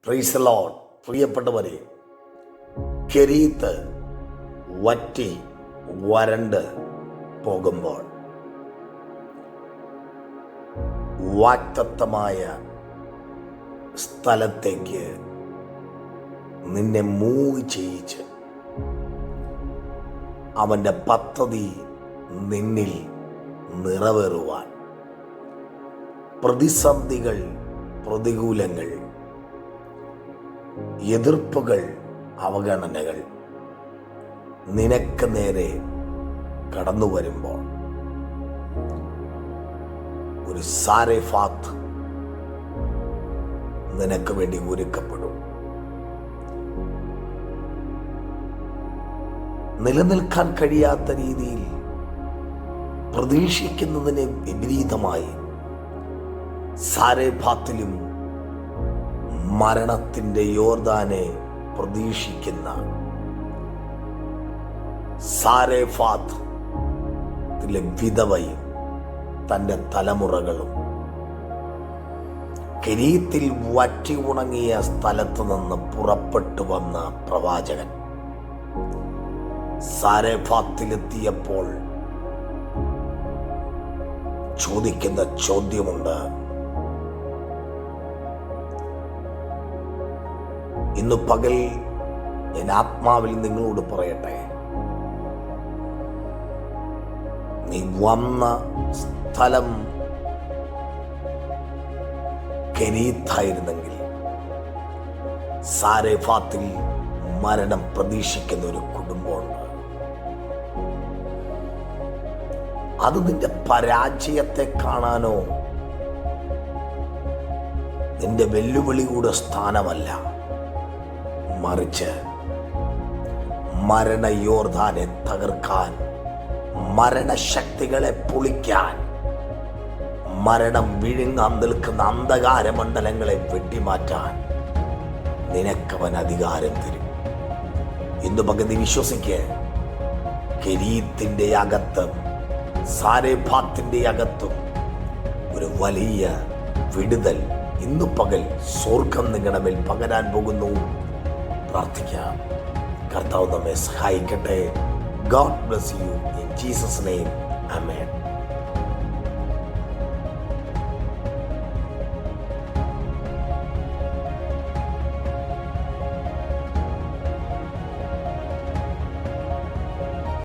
Praise the Lord. പ്രിയപ്പെട്ടവരെ, Cherith വറ്റി വരണ്ട് പോകുമ്പോൾ വാഗ്ദത്തമായ സ്ഥലത്തേക്ക് നിന്നെ മൂവ് ചെയ്യിച്ച് അവൻ്റെ പദ്ധതി നിന്നിൽ നിറവേറുവാൻ പ്രതിസന്ധികൾ, പ്രതികൂലങ്ങൾ, എതിർപ്പുകൾ, അവഗണനകൾ നിനക്ക് നേരെ കടന്നു വരുമ്പോൾ ഒരു സാരെഫാത്ത് നിനക്ക് വേണ്ടി ഒരുക്കപ്പെടും. നിലനിൽക്കാൻ കഴിയാത്ത രീതിയിൽ പ്രതീക്ഷിക്കുന്നതിന് വിപരീതമായി സാരെഫാത്തിലും മരണത്തിൻ്റെ യോർദാനെ പ്രതീക്ഷിക്കുന്ന സാരെഫാത്തിലെ വിധവയും തൻ്റെ തലമുറകളും കെരീത്തിൽ വറ്റി ഉണങ്ങിയ സ്ഥലത്ത് നിന്ന് പുറപ്പെട്ടു വന്ന പ്രവാചകൻ സാരെഫാത്തിലെത്തിയപ്പോൾ ചോദിക്കുന്ന ചോദ്യമുണ്ട്. ഇന്ന് പകൽ ഞാൻ ആത്മാവിൽ നിങ്ങളോട് പറയട്ടെ, നീ വന്ന സ്ഥലം കെരീത്തായിരുന്നെങ്കിൽ സാരെഫാത്തിൽ മരണം പ്രതീക്ഷിക്കുന്ന ഒരു കുടുംബമുണ്ട്. അത് നിന്റെ പരാജയത്തെ കാണാനോ നിന്റെ വെല്ലുവിളിയുടെ സ്ഥാനമല്ല, മറിച്ച് മരണയോർദാനെ തകർക്കാൻ, മരണശക്തികളെ പൊളിക്കാൻ, മരണം വിഴുങ്ങാൻ നിൽക്കുന്ന അന്ധകാരമണ്ഡലങ്ങളെ വെട്ടിമാറ്റാൻ നിനക്കവൻ അധികാരം തരും. ഇന്ന് പകുതി വിശ്വസിക്ക്. കെരീത്തിന്റെ അകത്തും സാരെഫാത്തിന്റെ അകത്തും ഒരു വലിയ വിടുതൽ ഇന്നു പകൽ സ്വർഗം നിങ്ങളുടെ മേൽ പകരാൻ പോകുന്നു. പ്രാർത്ഥിക്കാം. കർത്താവ് നമ്മെ സഹായിക്കട്ടെ. God bless you in Jesus' name. Amen.